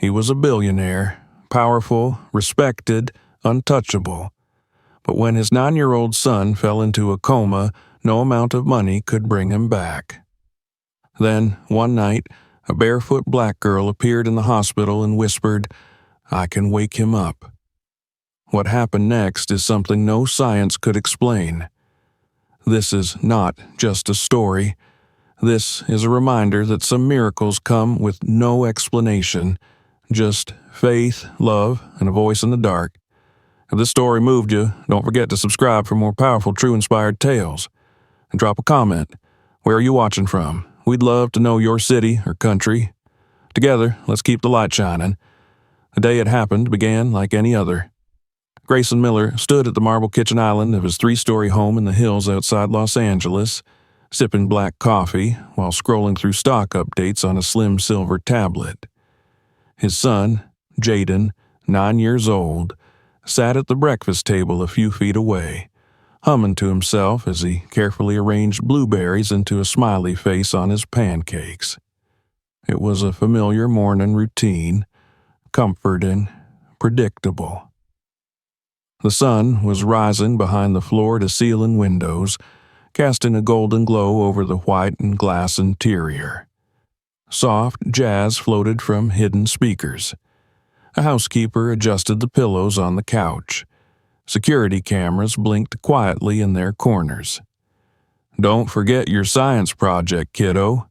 He was a billionaire, powerful, respected, untouchable. But when his 9-year-old son fell into a coma, no amount of money could bring him back. Then, one night, a barefoot black girl appeared in the hospital and whispered, "I can wake him up." What happened next is something no science could explain. This is not just a story. This is a reminder that some miracles come with no explanation, just faith, love, and a voice in the dark. If this story moved you, don't forget to subscribe for more powerful, true-inspired tales. And drop a comment. Where are you watching from? We'd love to know your city or country. Together, let's keep the light shining. The day it happened began like any other. Grayson Miller stood at the marble kitchen island of his 3-story home in the hills outside Los Angeles, sipping black coffee while scrolling through stock updates on a slim silver tablet. His son, Jaden, 9 years old, sat at the breakfast table a few feet away, humming to himself as he carefully arranged blueberries into a smiley face on his pancakes. It was a familiar morning routine, comforting, predictable. The sun was rising behind the floor-to-ceiling windows, casting a golden glow over the white and glass interior. Soft jazz floated from hidden speakers. A housekeeper adjusted the pillows on the couch. Security cameras blinked quietly in their corners. "Don't forget your science project, kiddo,"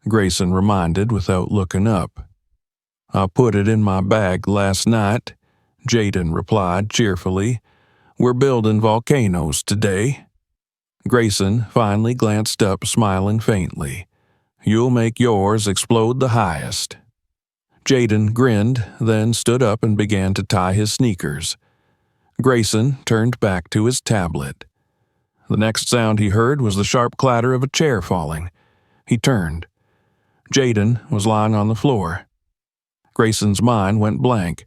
Grayson reminded without looking up. "I put it in my bag last night," Jaden replied cheerfully. "We're building volcanoes today." Grayson finally glanced up, smiling faintly. "You'll make yours explode the highest." Jaden grinned, then stood up and began to tie his sneakers. Grayson turned back to his tablet. The next sound he heard was the sharp clatter of a chair falling. He turned. Jaden was lying on the floor. Grayson's mind went blank.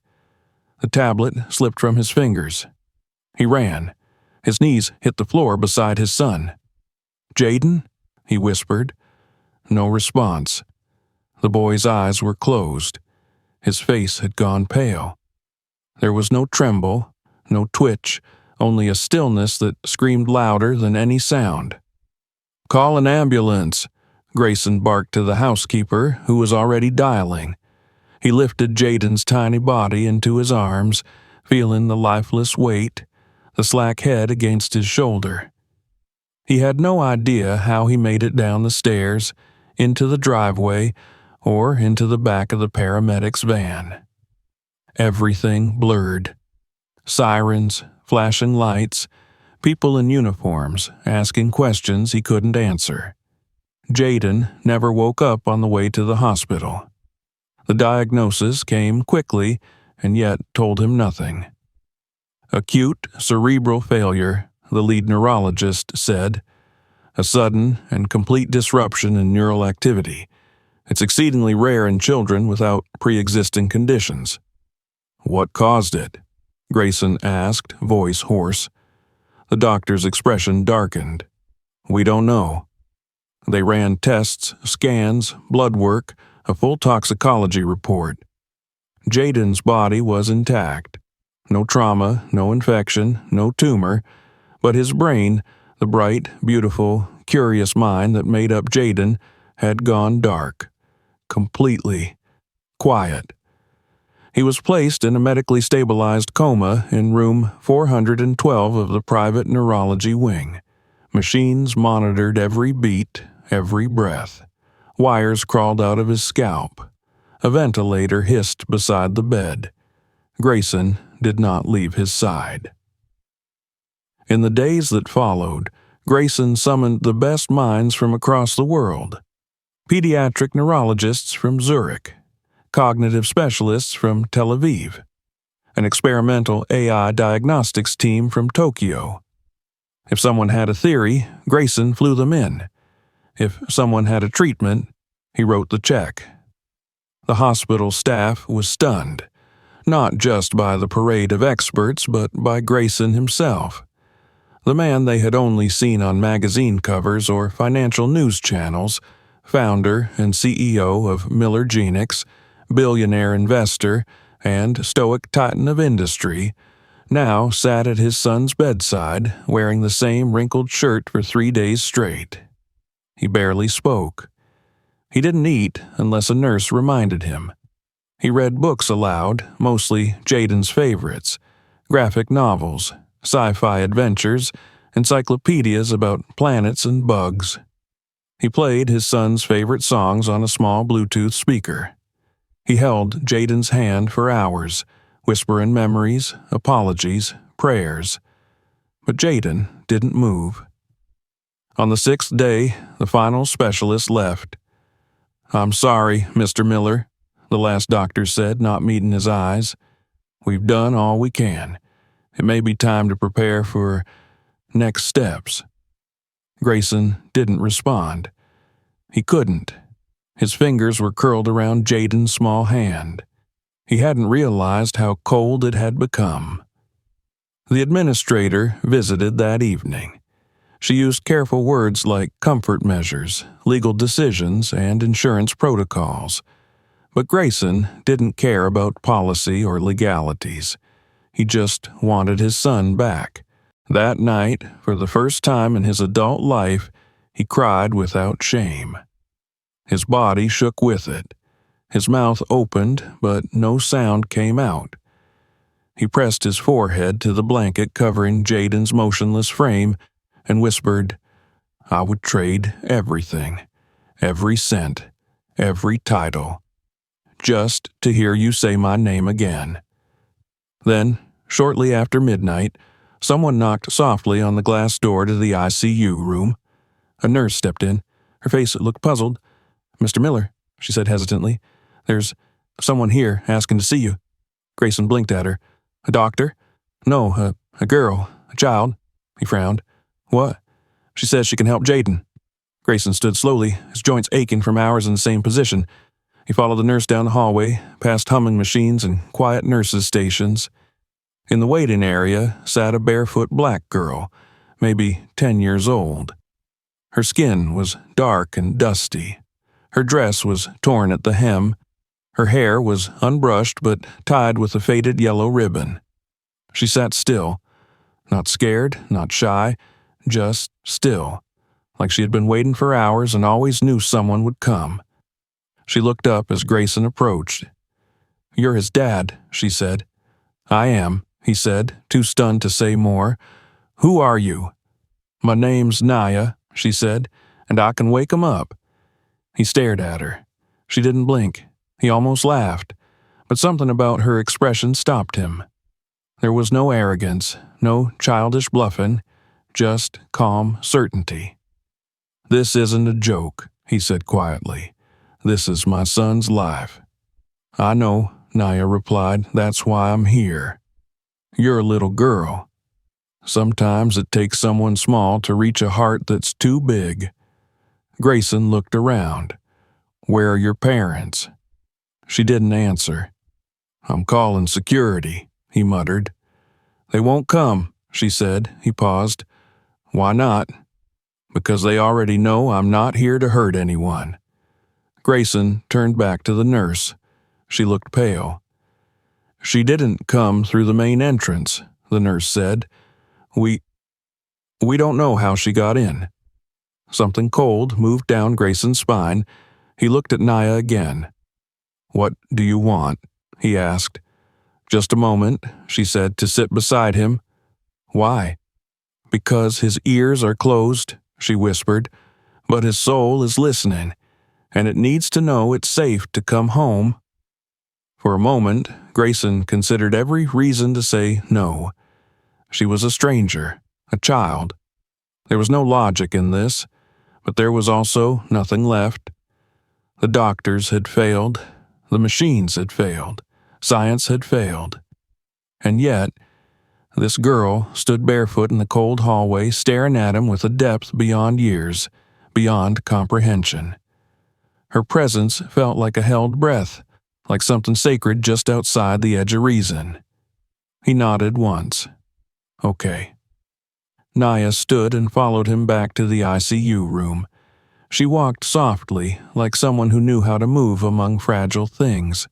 The tablet slipped from his fingers. He ran. His knees hit the floor beside his son. "Jaden?" he whispered. No response. The boy's eyes were closed. His face had gone pale. There was no tremble, no twitch, only a stillness that screamed louder than any sound. "Call an ambulance," Grayson barked to the housekeeper, who was already dialing. He lifted Jaden's tiny body into his arms, feeling the lifeless weight, the slack head against his shoulder. He had no idea how he made it down the stairs, into the driveway, or into the back of the paramedics' van. Everything blurred. Sirens, flashing lights, people in uniforms asking questions he couldn't answer. Jaden never woke up on the way to the hospital. The diagnosis came quickly and yet told him nothing. Acute cerebral failure, the lead neurologist said. A sudden and complete disruption in neural activity. It's exceedingly rare in children without pre-existing conditions. "What caused it?" Grayson asked, voice hoarse. The doctor's expression darkened. "We don't know." They ran tests, scans, blood work, a full toxicology report. Jaden's body was intact. No trauma, no infection, no tumor, but his brain, the bright, beautiful, curious mind that made up Jaden, had gone dark. Completely. Quiet. He was placed in a medically stabilized coma in room 412 of the private neurology wing. Machines monitored every beat, every breath. Wires crawled out of his scalp. A ventilator hissed beside the bed. Grayson did not leave his side. In the days that followed, Grayson summoned the best minds from across the world. Pediatric neurologists from Zurich, cognitive specialists from Tel Aviv, an experimental AI diagnostics team from Tokyo. If someone had a theory, Grayson flew them in. If someone had a treatment, he wrote the check. The hospital staff was stunned, not just by the parade of experts, but by Grayson himself. The man they had only seen on magazine covers or financial news channels, founder and CEO of Miller Genix, billionaire investor and stoic titan of industry, now sat at his son's bedside wearing the same wrinkled shirt for 3 days straight. He barely spoke. He didn't eat unless a nurse reminded him. He read books aloud, mostly Jaden's favorites, graphic novels, sci-fi adventures, encyclopedias about planets and bugs. He played his son's favorite songs on a small Bluetooth speaker. He held Jaden's hand for hours, whispering memories, apologies, prayers. But Jaden didn't move. On the 6th day, the final specialist left. "I'm sorry, Mr. Miller," the last doctor said, not meeting his eyes. "We've done all we can. It may be time to prepare for next steps." Grayson didn't respond. He couldn't. His fingers were curled around Jaden's small hand. He hadn't realized how cold it had become. The administrator visited that evening. She used careful words like comfort measures, legal decisions, and insurance protocols. But Grayson didn't care about policy or legalities. He just wanted his son back. That night, for the first time in his adult life, he cried without shame. His body shook with it. His mouth opened, but no sound came out. He pressed his forehead to the blanket covering Jaden's motionless frame and whispered, "I would trade everything, every cent, every title, just to hear you say my name again." Then, shortly after midnight, someone knocked softly on the glass door to the ICU room. A nurse stepped in. Her face looked puzzled. "Mr. Miller," she said hesitantly, "there's someone here asking to see you." Grayson blinked at her. "A doctor?" "No, a girl, a child." He frowned. "What?" "She says she can help Jaden." Grayson stood slowly, his joints aching from hours in the same position. He followed the nurse down the hallway, past humming machines and quiet nurses' stations. In the waiting area sat a barefoot black girl, maybe 10 years old. Her skin was dark and dusty. Her dress was torn at the hem. Her hair was unbrushed but tied with a faded yellow ribbon. She sat still, not scared, not shy, just still, like she had been waiting for hours and always knew someone would come. She looked up as Grayson approached. "You're his dad," she said. "I am," he said, too stunned to say more. "Who are you?" "My name's Naya," she said, "and I can wake 'em up." He stared at her. She didn't blink. He almost laughed, but something about her expression stopped him. There was no arrogance, no childish bluffing, just calm certainty. "This isn't a joke," he said quietly. "This is my son's life." "I know," Naya replied. "That's why I'm here. You're a little girl. Sometimes it takes someone small to reach a heart that's too big." Grayson looked around. "Where are your parents?" She didn't answer. "I'm calling security," he muttered. "They won't come," she said. He paused. "Why not?" "Because they already know I'm not here to hurt anyone." Grayson turned back to the nurse. She looked pale. "She didn't come through the main entrance," the nurse said. We don't know how she got in." Something cold moved down Grayson's spine. He looked at Naya again. "What do you want?" he asked. "Just a moment," she said, to sit beside him. "Why?" "Because his ears are closed," she whispered, "but his soul is listening, and it needs to know it's safe to come home." For a moment, Grayson considered every reason to say no. She was a stranger, a child. There was no logic in this, but there was also nothing left. The doctors had failed, the machines had failed, science had failed. And yet, this girl stood barefoot in the cold hallway, staring at him with a depth beyond years, beyond comprehension. Her presence felt like a held breath, like something sacred just outside the edge of reason. He nodded once. "Okay." Naya stood and followed him back to the ICU room. She walked softly, like someone who knew how to move among fragile things.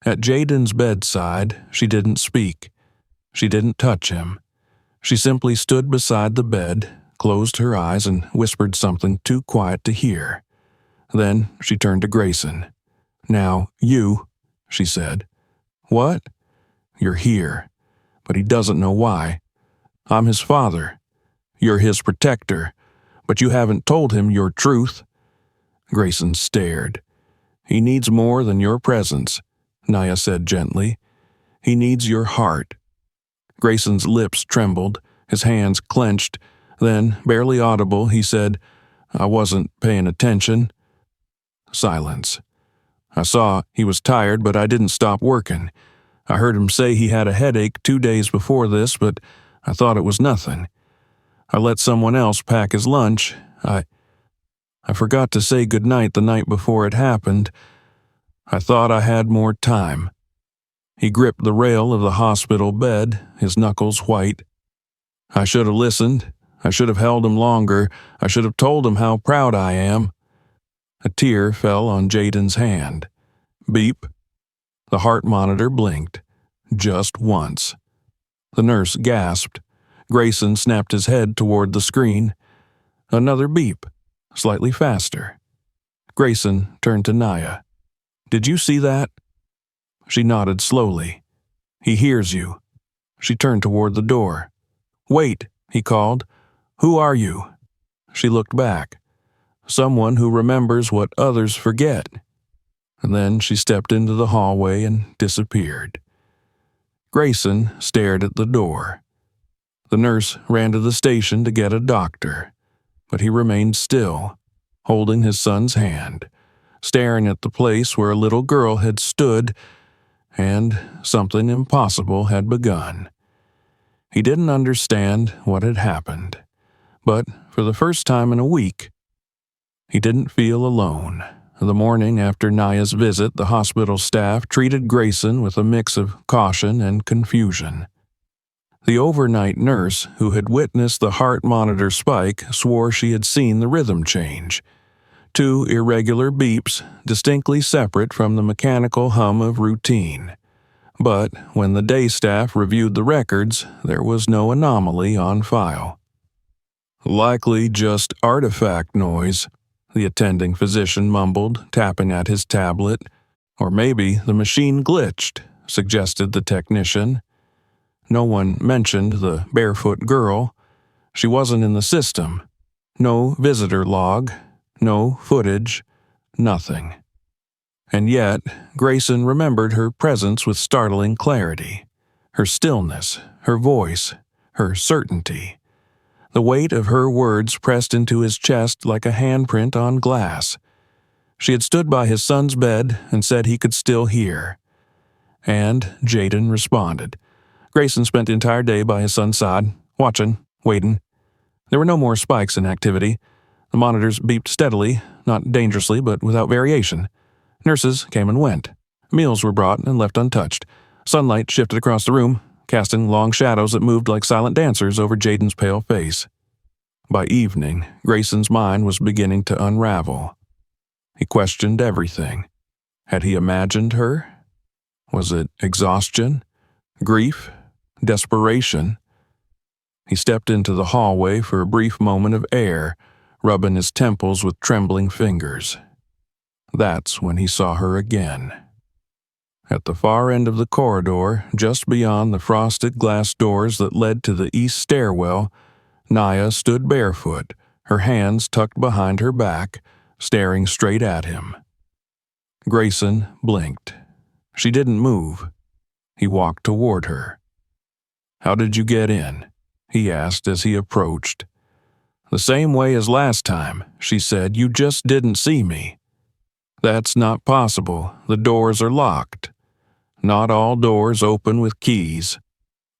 At Jaden's bedside, she didn't speak. She didn't touch him. She simply stood beside the bed, closed her eyes, and whispered something too quiet to hear. Then she turned to Grayson. "Now, you," she said. "What?" "You're here. But he doesn't know why. I'm his father. You're his protector. But you haven't told him your truth." Grayson stared. "He needs more than your presence," Naya said gently. "He needs your heart." Grayson's lips trembled, his hands clenched. Then, barely audible, he said, "I wasn't paying attention." Silence. "I saw he was tired, but I didn't stop working. I heard him say he had a headache 2 days before this, but I thought it was nothing. I let someone else pack his lunch. I forgot to say goodnight the night before it happened. I thought I had more time." He gripped the rail of the hospital bed, his knuckles white. "I should have listened. I should have held him longer. I should have told him how proud I am." A tear fell on Jaden's hand. Beep. The heart monitor blinked. Just once. The nurse gasped. Grayson snapped his head toward the screen. Another beep, slightly faster. Grayson turned to Naya. "Did you see that?" She nodded slowly. "He hears you." She turned toward the door. "Wait," he called. "Who are you?" She looked back. Someone who remembers what others forget. And then she stepped into the hallway and disappeared. Grayson stared at the door. The nurse ran to the station to get a doctor, but he remained still, holding his son's hand, staring at the place where a little girl had stood, and something impossible had begun. He didn't understand what had happened, but for the first time in a week, he didn't feel alone. The morning after Naya's visit, the hospital staff treated Grayson with a mix of caution and confusion. The overnight nurse, who had witnessed the heart monitor spike, swore she had seen the rhythm change. 2 irregular beeps, distinctly separate from the mechanical hum of routine. But when the day staff reviewed the records, there was no anomaly on file. "Likely just artifact noise," the attending physician mumbled, tapping at his tablet. "Or maybe the machine glitched," suggested the technician. No one mentioned the barefoot girl. She wasn't in the system. No visitor log, no footage, nothing. And yet, Grayson remembered her presence with startling clarity. Her stillness, her voice, her certainty. The weight of her words pressed into his chest like a handprint on glass. She had stood by his son's bed and said he could still hear. And Jaden responded. Grayson spent the entire day by his son's side, watching, waiting. There were no more spikes in activity. The monitors beeped steadily, not dangerously, but without variation. Nurses came and went. Meals were brought and left untouched. Sunlight shifted across the room, casting long shadows that moved like silent dancers over Jaden's pale face. By evening, Grayson's mind was beginning to unravel. He questioned everything. Had he imagined her? Was it exhaustion? Grief? Desperation? He stepped into the hallway for a brief moment of air, rubbing his temples with trembling fingers. That's when he saw her again. At the far end of the corridor, just beyond the frosted glass doors that led to the east stairwell, Naya stood barefoot, her hands tucked behind her back, staring straight at him. Grayson blinked. She didn't move. He walked toward her. "How did you get in?" he asked as he approached. "The same way as last time," she said. "You just didn't see me." "That's not possible. The doors are locked." "Not all doors open with keys."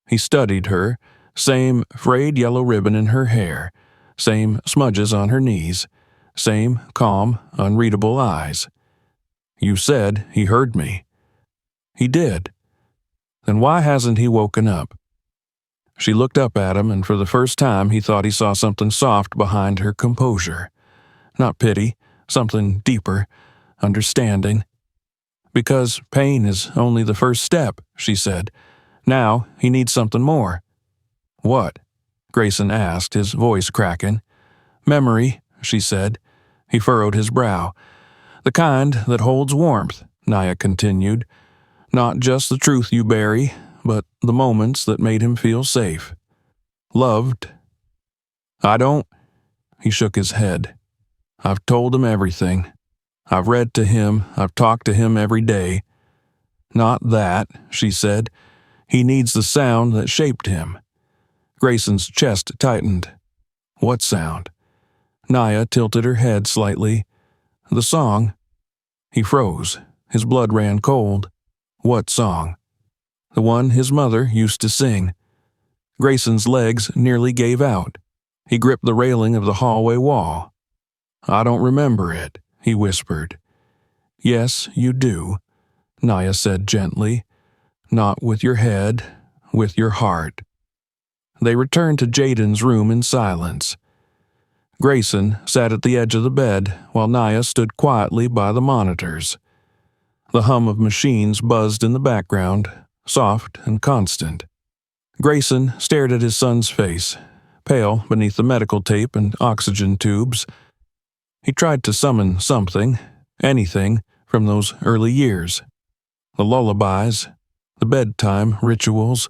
He studied her, same frayed yellow ribbon in her hair, same smudges on her knees, same calm, unreadable eyes. "You said he heard me." "He did." "Then why hasn't he woken up?" She looked up at him, and for the first time he thought he saw something soft behind her composure. Not pity, something deeper, understanding. Because pain is only the first step, she said. Now he needs something more. What? Grayson asked, his voice cracking. Memory, she said. He furrowed his brow. The kind that holds warmth, Naya continued. Not just the truth you bury, but the moments that made him feel safe. Loved. I don't. He shook his head. I've told him everything. I've read to him. I've talked to him every day. Not that, she said. He needs the sound that shaped him. Grayson's chest tightened. What sound? Naya tilted her head slightly. The song. He froze. His blood ran cold. What song? The one his mother used to sing. Grayson's legs nearly gave out. He gripped the railing of the hallway wall. I don't remember it, he whispered. Yes, you do, Naya said gently. Not with your head, with your heart. They returned to Jaden's room in silence. Grayson sat at the edge of the bed while Naya stood quietly by the monitors. The hum of machines buzzed in the background, soft and constant. Grayson stared at his son's face, pale beneath the medical tape and oxygen tubes. He tried to summon something, anything, from those early years. The lullabies, the bedtime rituals.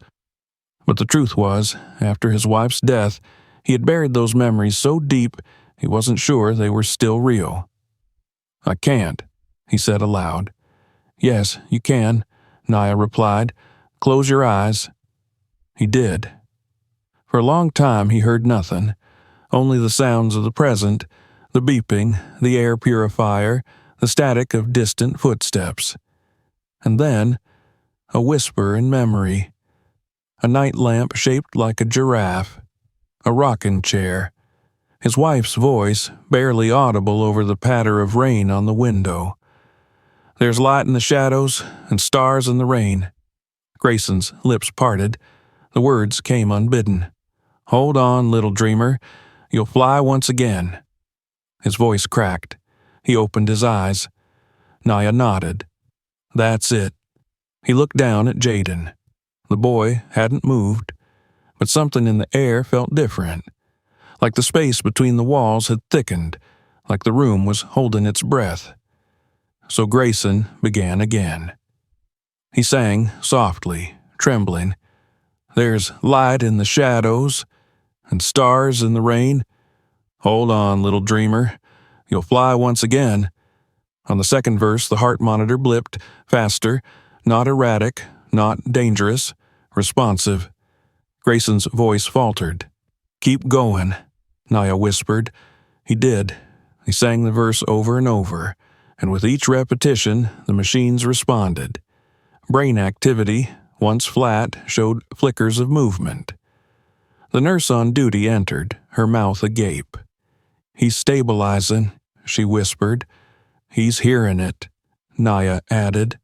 But the truth was, after his wife's death, he had buried those memories so deep he wasn't sure they were still real. I can't, he said aloud. Yes, you can, Naya replied. Close your eyes. He did. For a long time he heard nothing, only the sounds of the present, the beeping, the air purifier, the static of distant footsteps. And then, a whisper in memory. A night lamp shaped like a giraffe. A rocking chair. His wife's voice, barely audible over the patter of rain on the window. There's light in the shadows and stars in the rain. Grayson's lips parted. The words came unbidden. Hold on, little dreamer. You'll fly once again. His voice cracked. He opened his eyes. Naya nodded. That's it. He looked down at Jaden. The boy hadn't moved, but something in the air felt different. Like the space between the walls had thickened, like the room was holding its breath. So Grayson began again. He sang softly, trembling. There's light in the shadows and stars in the rain. Hold on, little dreamer. You'll fly once again. On the second verse, the heart monitor blipped, faster, not erratic, not dangerous, responsive. Grayson's voice faltered. Keep going, Naya whispered. He did. He sang the verse over and over, and with each repetition, the machines responded. Brain activity, once flat, showed flickers of movement. The nurse on duty entered, her mouth agape. He's stabilizing, she whispered. He's hearing it, Naya added.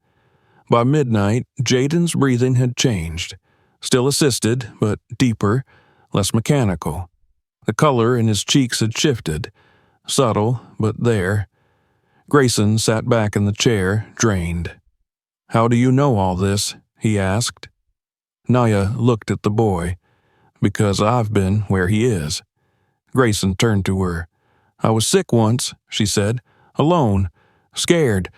By midnight, Jaden's breathing had changed. Still assisted, but deeper, less mechanical. The color in his cheeks had shifted. Subtle, but there. Grayson sat back in the chair, drained. How do you know all this? He asked. Naya looked at the boy. Because I've been where he is. Grayson turned to her. I was sick once, she said. Alone. Scared.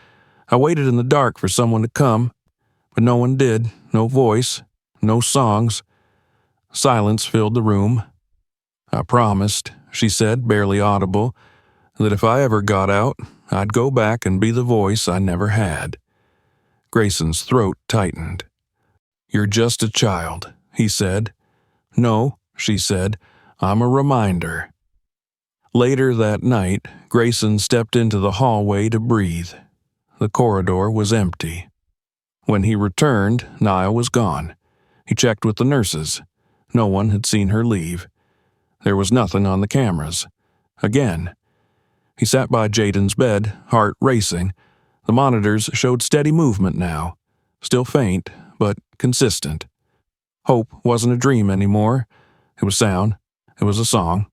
I waited in the dark for someone to come. But no one did. No voice. No songs. Silence filled the room. I promised, she said, barely audible, that if I ever got out, I'd go back and be the voice I never had. Grayson's throat tightened. You're just a child, he said. No, she said, I'm a reminder. Later that night, Grayson stepped into the hallway to breathe. The corridor was empty. When he returned, Naya was gone. He checked with the nurses. No one had seen her leave. There was nothing on the cameras. Again. He sat by Jaden's bed, heart racing. The monitors showed steady movement now. Still faint, but consistent. Hope wasn't a dream anymore. It was sound. It was a song.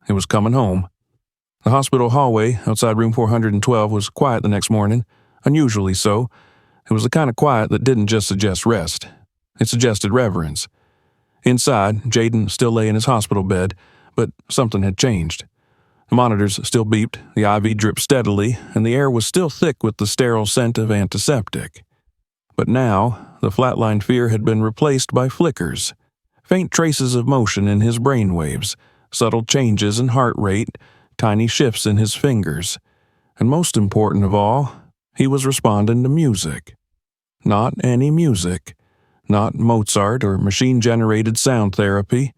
It was coming home. The hospital hallway outside room 412 was quiet the next morning, unusually so. It was the kind of quiet that didn't just suggest rest. It suggested reverence. Inside, Jaden still lay in his hospital bed, but something had changed. The monitors still beeped, the IV dripped steadily, and the air was still thick with the sterile scent of antiseptic. But now, the flatlined fear had been replaced by flickers, faint traces of motion in his brainwaves, subtle changes in heart rate, tiny shifts in his fingers. And most important of all, he was responding to music. Not any music. Not Mozart or machine-generated sound therapy.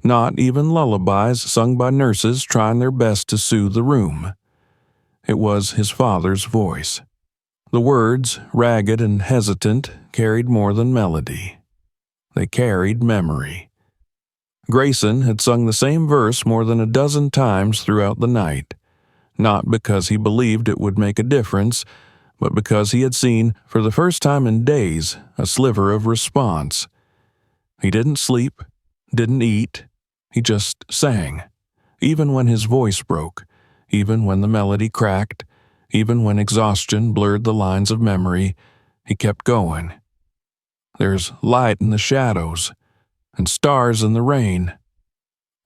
Not even lullabies sung by nurses trying their best to soothe the room. It was his father's voice. The words, ragged and hesitant, carried more than melody. They carried memory. Grayson had sung the same verse more than a dozen times throughout the night, not because he believed it would make a difference, but because he had seen, for the first time in days, a sliver of response. He didn't sleep, didn't eat, he just sang, even when his voice broke, even when the melody cracked, even when exhaustion blurred the lines of memory, he kept going. There's light in the shadows, and stars in the rain.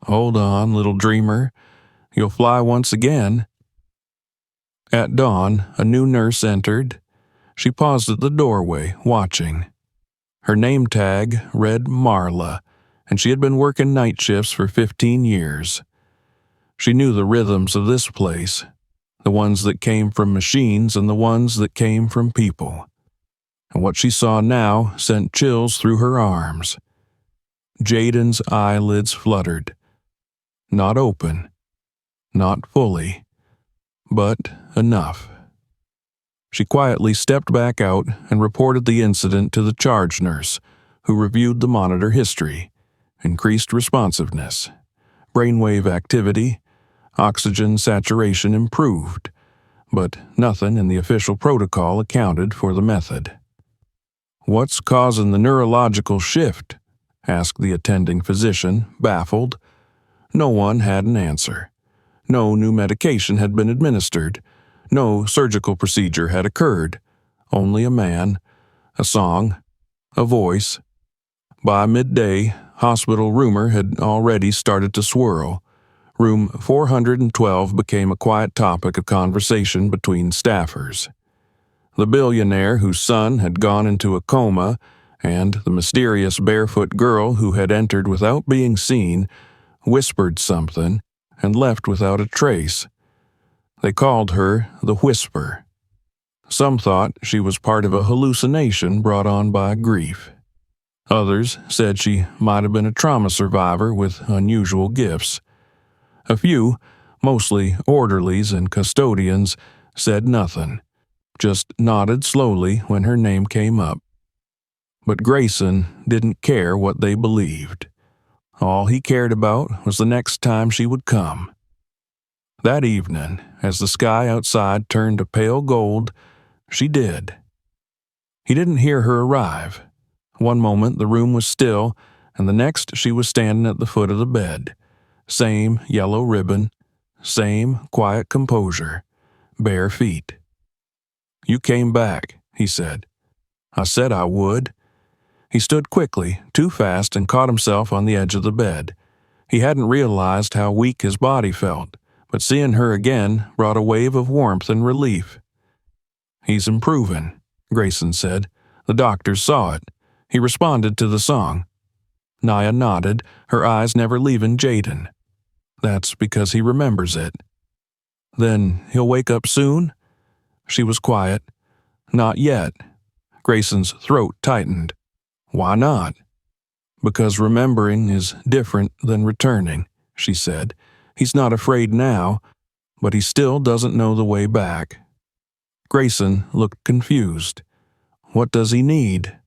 Hold on, little dreamer, you'll fly once again. At dawn, a new nurse entered. She paused at the doorway, watching. Her name tag read Marla, and she had been working night shifts for 15 years. She knew the rhythms of this place, the ones that came from machines and the ones that came from people. And what she saw now sent chills through her arms. Jaden's eyelids fluttered. Not open, not fully, but enough. She quietly stepped back out and reported the incident to the charge nurse, who reviewed the monitor history. Increased responsiveness, brainwave activity, oxygen saturation improved, but nothing in the official protocol accounted for the method. "What's causing the neurological shift?" asked the attending physician, baffled. No one had an answer. No new medication had been administered. No surgical procedure had occurred. Only a man, a song, a voice. By midday, hospital rumor had already started to swirl. Room 412 became a quiet topic of conversation between staffers. The billionaire whose son had gone into a coma, and the mysterious barefoot girl who had entered without being seen, whispered something and left without a trace. They called her the Whisper. Some thought she was part of a hallucination brought on by grief. Others said she might have been a trauma survivor with unusual gifts. A few, mostly orderlies and custodians, said nothing, just nodded slowly when her name came up. But Grayson didn't care what they believed. All he cared about was the next time she would come. That evening, as the sky outside turned to pale gold, she did. He didn't hear her arrive. One moment the room was still, and the next she was standing at the foot of the bed. Same yellow ribbon, same quiet composure, bare feet. "You came back," he said. "I said I would." He stood quickly, too fast, and caught himself on the edge of the bed. He hadn't realized how weak his body felt, but seeing her again brought a wave of warmth and relief. "He's improving," Grayson said. "The doctors saw it." He responded to the song. Naya nodded, her eyes never leaving Jaden. "That's because he remembers it." "Then he'll wake up soon?" She was quiet. "Not yet." Grayson's throat tightened. "Why not?" "Because remembering is different than returning," she said. "He's not afraid now, but he still doesn't know the way back." Grayson looked confused. "What does he need?"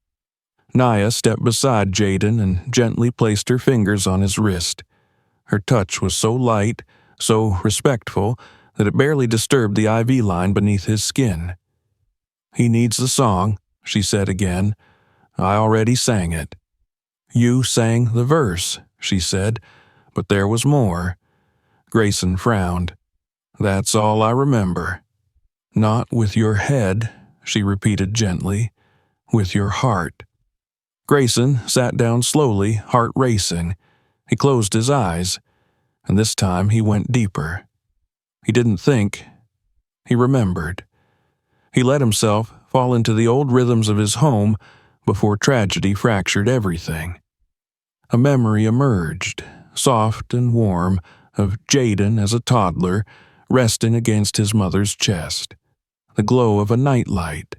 Naya stepped beside Jaden and gently placed her fingers on his wrist. Her touch was so light, so respectful, that it barely disturbed the IV line beneath his skin. "He needs the song," she said again. "I already sang it." "You sang the verse," she said, "but there was more." Grayson frowned. "That's all I remember." "Not with your head," she repeated gently. with your heart." Grayson sat down slowly, heart racing. He closed his eyes, and this time he went deeper. He didn't think. He remembered. He let himself fall into the old rhythms of his home before tragedy fractured everything. A memory emerged, soft and warm, of Jaden as a toddler, resting against his mother's chest. The glow of a nightlight.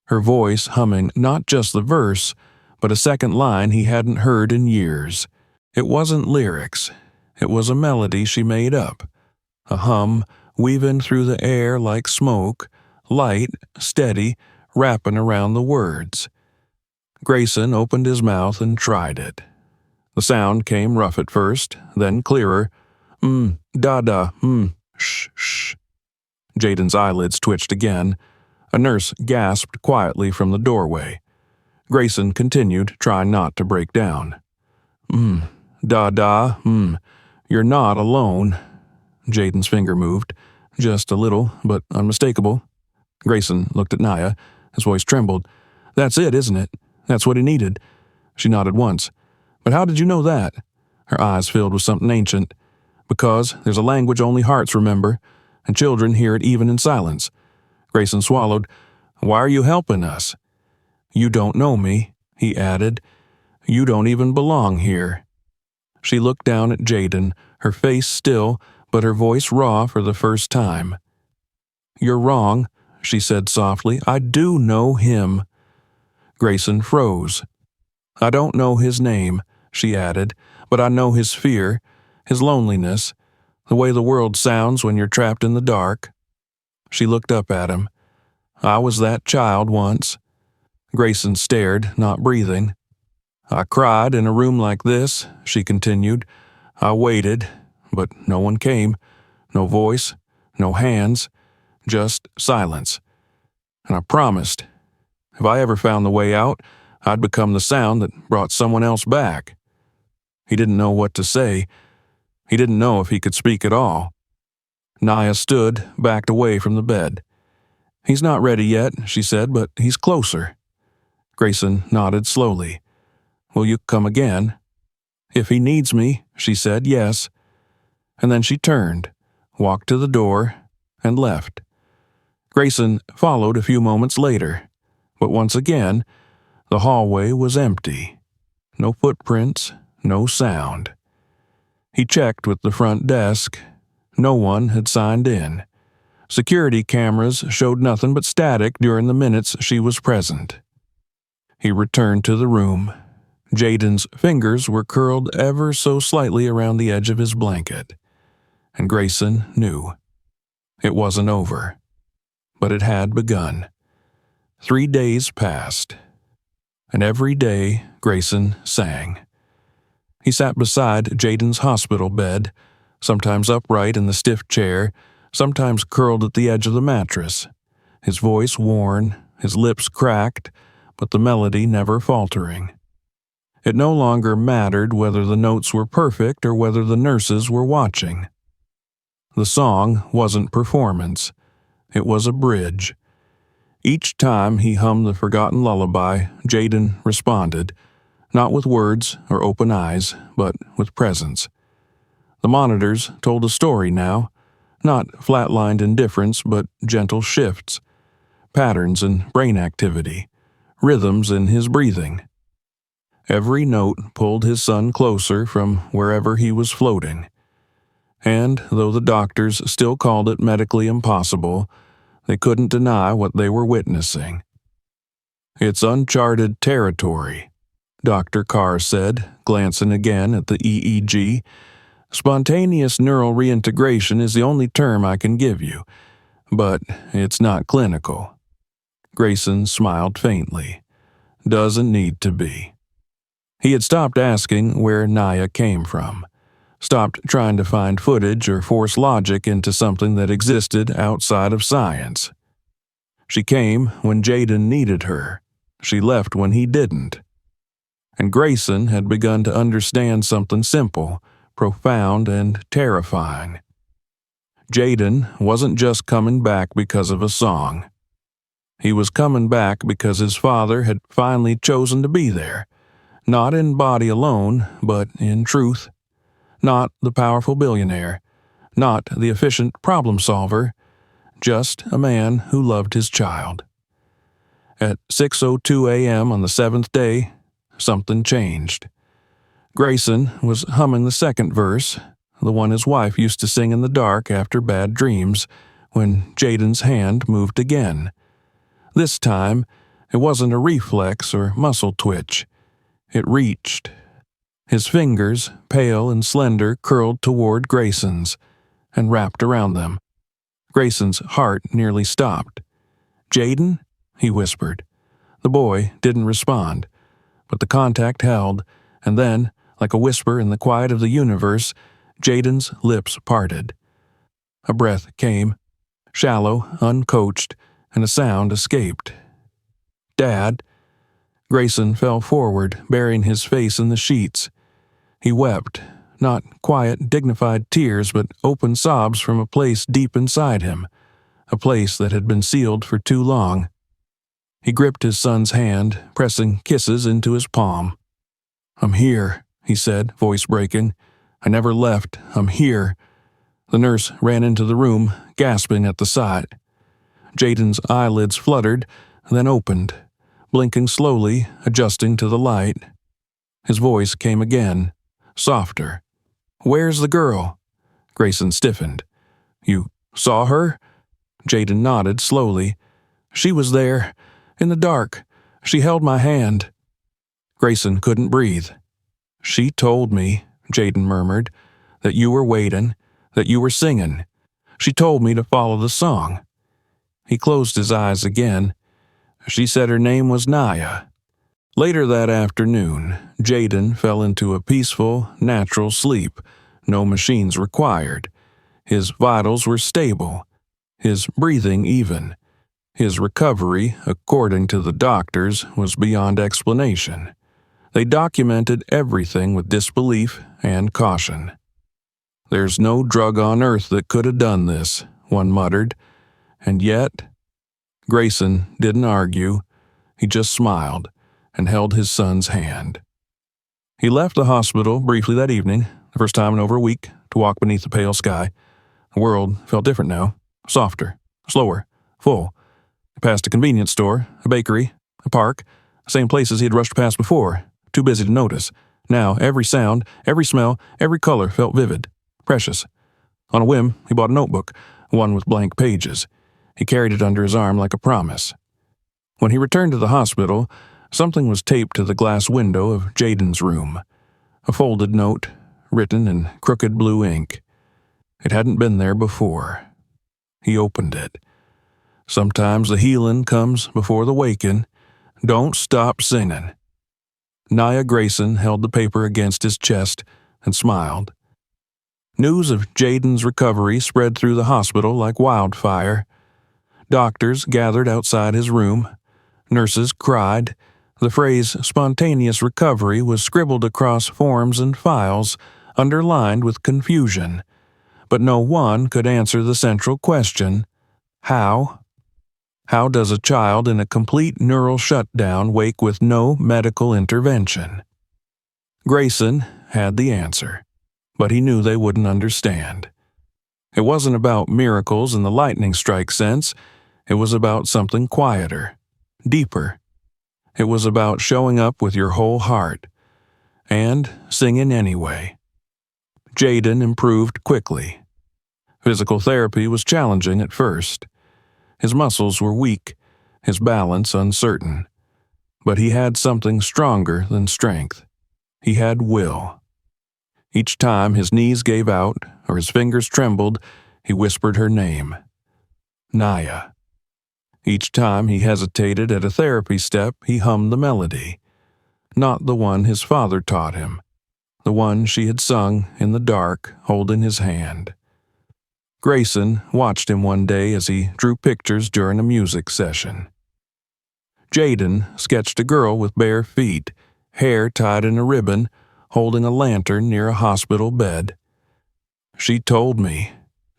Her voice humming not just the verse, but a second line he hadn't heard in years. It wasn't lyrics. It was a melody she made up. A hum weaving through the air like smoke, light, steady, wrapping around the words. Grayson opened his mouth and tried it. The sound came rough at first, then clearer. Da-da, shh, shh. Jaden's eyelids twitched again. A nurse gasped quietly from the doorway. Grayson continued, trying not to break down. Da-da, you're not alone. Jaden's finger moved, just a little, but unmistakable. Grayson looked at Naya. His voice trembled. "That's it, isn't it? That's what he needed." She nodded once. "But how did you know that?" Her eyes filled with something ancient. "Because there's a language only hearts remember, and children hear it even in silence." Grayson swallowed. "Why are you helping us?" "You don't know me," he added. "You don't even belong here." She looked down at Jaden, her face still, but her voice raw for the first time. "You're wrong," she said softly. "I do know him." Grayson froze. "I don't know his name," she added, "but I know his fear, his loneliness, the way the world sounds when you're trapped in the dark." She looked up at him. "I was that child once." Grayson stared, not breathing. "I cried in a room like this," she continued. "I waited, but no one came. No voice, no hands, just silence. And I promised, if I ever found the way out, I'd become the sound that brought someone else back." He didn't know what to say. He didn't know if he could speak at all. Naya stood, backed away from the bed. "He's not ready yet," she said, "but he's closer." Grayson nodded slowly. "Will you come again?" "If he needs me," she said, "yes." And then she turned, walked to the door, and left. Grayson followed a few moments later, but once again, the hallway was empty. No footprints, no sound. He checked with the front desk. No one had signed in. Security cameras showed nothing but static during the minutes she was present. He returned to the room. Jaden's fingers were curled ever so slightly around the edge of his blanket, and Grayson knew. It wasn't over, but it had begun. 3 days passed, and every day Grayson sang. He sat beside Jaden's hospital bed, sometimes upright in the stiff chair, sometimes curled at the edge of the mattress, his voice worn, his lips cracked, but the melody never faltering. It no longer mattered whether the notes were perfect or whether the nurses were watching. The song wasn't performance. It was a bridge. Each time he hummed the forgotten lullaby, Jaden responded, not with words or open eyes, but with presence. The monitors told a story now, not flatlined indifference, but gentle shifts, patterns in brain activity, rhythms in his breathing. Every note pulled his son closer from wherever he was floating. And though the doctors still called it medically impossible, they couldn't deny what they were witnessing. "It's uncharted territory," Dr. Carr said, glancing again at the EEG. "Spontaneous neural reintegration is the only term I can give you, but it's not clinical." Grayson smiled faintly. "Doesn't need to be." He had stopped asking where Naya came from, stopped trying to find footage or force logic into something that existed outside of science. She came when Jaden needed her. She left when he didn't. And Grayson had begun to understand something simple, profound, and terrifying. Jaden wasn't just coming back because of a song. He was coming back because his father had finally chosen to be there, not in body alone, but in truth. Not the powerful billionaire, not the efficient problem solver, just a man who loved his child. At 6:02 a.m. on the seventh day, something changed. Grayson was humming the second verse, the one his wife used to sing in the dark after bad dreams, when Jaden's hand moved again. This time, it wasn't a reflex or muscle twitch. It reached. His fingers, pale and slender, curled toward Grayson's and wrapped around them. Grayson's heart nearly stopped. "Jaden?" he whispered. The boy didn't respond, but the contact held, and then, like a whisper in the quiet of the universe, Jaden's lips parted. A breath came, shallow, uncoached, and a sound escaped. "Dad." Grayson fell forward, burying his face in the sheets. He wept, not quiet, dignified tears, but open sobs from a place deep inside him, a place that had been sealed for too long. He gripped his son's hand, pressing kisses into his palm. "I'm here," he said, voice breaking. "I never left. I'm here." The nurse ran into the room, gasping at the sight. Jaden's eyelids fluttered, then opened, blinking slowly, adjusting to the light. His voice came again, softer. "Where's the girl?" Grayson stiffened. "You saw her?" Jaden nodded slowly. "She was there, in the dark. She held my hand." Grayson couldn't breathe. "She told me," Jaden murmured, "that you were waiting, that you were singing. She told me to follow the song." He closed his eyes again. "She said her name was Naya." Later that afternoon, Jaden fell into a peaceful, natural sleep, no machines required. His vitals were stable, his breathing even. His recovery, according to the doctors, was beyond explanation. They documented everything with disbelief and caution. "There's no drug on earth that could have done this," one muttered. And yet, Grayson didn't argue. He just smiled and held his son's hand. He left the hospital briefly that evening, the first time in over a week, to walk beneath the pale sky. The world felt different now, softer, slower, full. He passed a convenience store, a bakery, a park, the same places he had rushed past before, too busy to notice. Now every sound, every smell, every color felt vivid, precious. On a whim, he bought a notebook, one with blank pages. He carried it under his arm like a promise. When he returned to the hospital, something was taped to the glass window of Jaden's room. A folded note, written in crooked blue ink. It hadn't been there before. He opened it. "Sometimes the healing comes before the waking. Don't stop singing." Naya Grayson held the paper against his chest and smiled. News of Jaden's recovery spread through the hospital like wildfire. Doctors gathered outside his room. Nurses cried. The phrase "spontaneous recovery" was scribbled across forms and files, underlined with confusion. But no one could answer the central question: how? How does a child in a complete neural shutdown wake with no medical intervention? Grayson had the answer, but he knew they wouldn't understand. It wasn't about miracles in the lightning strike sense. It was about something quieter, deeper. It was about showing up with your whole heart and singing anyway. Jaden improved quickly. Physical therapy was challenging at first. His muscles were weak, his balance uncertain. But he had something stronger than strength. He had will. Each time his knees gave out or his fingers trembled, he whispered her name. Naya. Each time he hesitated at a therapy step, he hummed the melody. Not the one his father taught him. The one she had sung in the dark, holding his hand. Grayson watched him one day as he drew pictures during a music session. Jaden sketched a girl with bare feet, hair tied in a ribbon, holding a lantern near a hospital bed. "She told me,"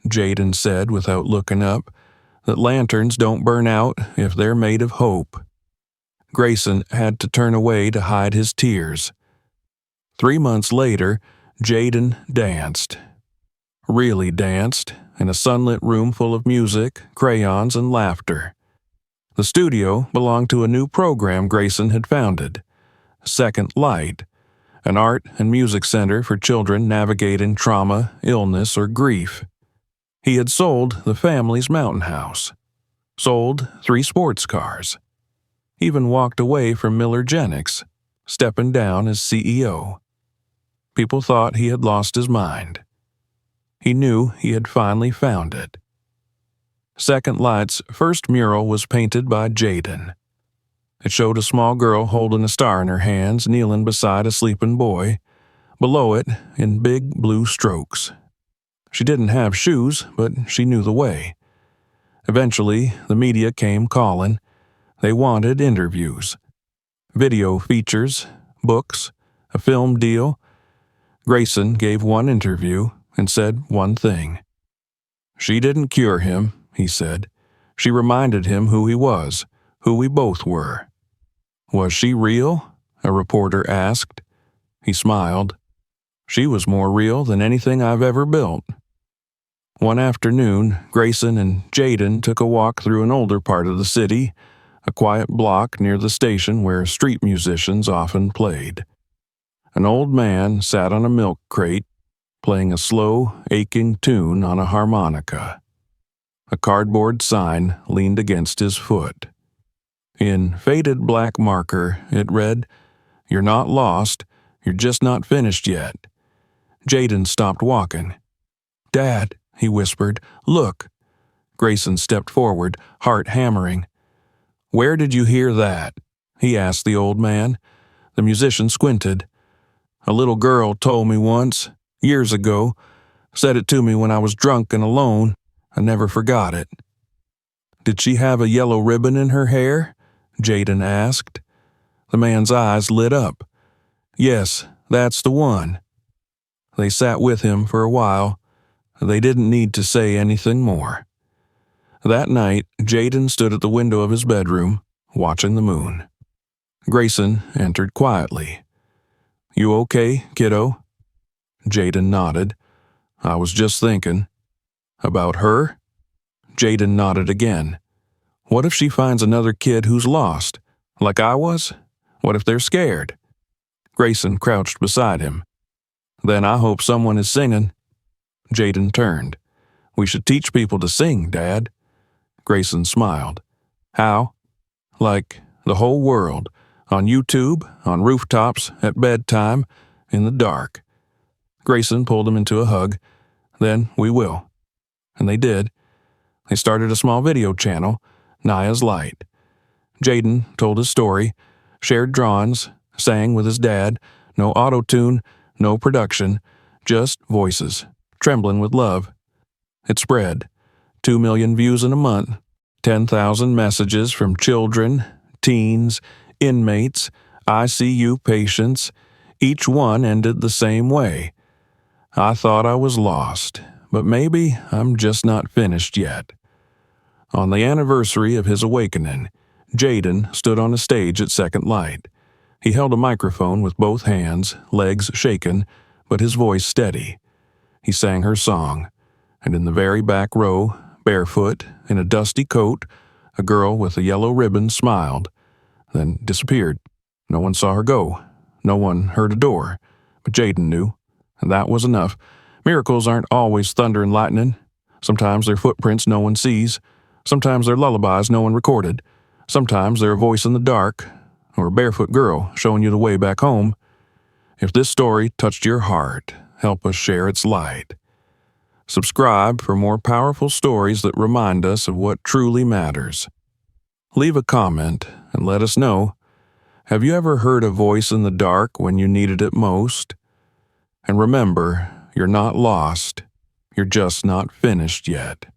Jaden said without looking up, that lanterns don't burn out if they're made of hope. Grayson had to turn away to hide his tears. 3 months later, Jaden danced. Really danced, in a sunlit room full of music, crayons, and laughter. The studio belonged to a new program Grayson had founded, Second Light, an art and music center for children navigating trauma, illness, or grief. He had sold the family's mountain house, sold 3 sports cars, even walked away from Millergenics, stepping down as CEO. People thought he had lost his mind. He knew he had finally found it. Second Light's first mural was painted by Jaden. It showed a small girl holding a star in her hands, kneeling beside a sleeping boy. Below it, in big blue strokes. She didn't have shoes, but she knew the way. Eventually, the media came calling. They wanted interviews, video features, books, a film deal. Grayson gave one interview and said one thing. She didn't cure him, he said. She reminded him who he was, who we both were. Was she real? A reporter asked. He smiled. She was more real than anything I've ever built. One afternoon, Grayson and Jaden took a walk through an older part of the city, a quiet block near the station where street musicians often played. An old man sat on a milk crate, playing a slow, aching tune on a harmonica. A cardboard sign leaned against his foot. In faded black marker, it read, "You're not lost, you're just not finished yet." Jaden stopped walking. "Dad," he whispered, "look." Grayson stepped forward, heart hammering. "Where did you hear that?" he asked the old man. The musician squinted. "A little girl told me once, years ago, said it to me when I was drunk and alone. I never forgot it." "Did she have a yellow ribbon in her hair?" Jaden asked. The man's eyes lit up. "Yes, that's the one." They sat with him for a while. They didn't need to say anything more. That night, Jaden stood at the window of his bedroom, watching the moon. Grayson entered quietly. "You okay, kiddo?" Jaden nodded. "I was just thinking." "About her?" Jaden nodded again. "What if she finds another kid who's lost, like I was? What if they're scared?" Grayson crouched beside him. "Then I hope someone is singing." Jaden turned. "We should teach people to sing, Dad." Grayson smiled. "How?" "Like the whole world, on YouTube, on rooftops, at bedtime, in the dark." Grayson pulled him into a hug. "Then we will." And they did. They started a small video channel, Naya's Light. Jaden told his story, shared drawings, sang with his dad, no auto-tune, no production, just voices, trembling with love. It spread. 2 million views in a month, 10,000 messages from children, teens, inmates, ICU patients. Each one ended the same way. "I thought I was lost, but maybe I'm just not finished yet." On the anniversary of his awakening, Jaden stood on a stage at Second Light. He held a microphone with both hands, legs shaken, but his voice steady. He sang her song, and in the very back row, barefoot, in a dusty coat, a girl with a yellow ribbon smiled, then disappeared. No one saw her go. No one heard a door. But Jaden knew, and that was enough. Miracles aren't always thunder and lightning. Sometimes they're footprints no one sees. Sometimes they're lullabies no one recorded. Sometimes they're a voice in the dark, or a barefoot girl showing you the way back home. If this story touched your heart, help us share its light. Subscribe for more powerful stories that remind us of what truly matters. Leave a comment and let us know. Have you ever heard a voice in the dark when you needed it most? And remember, you're not lost. You're just not finished yet.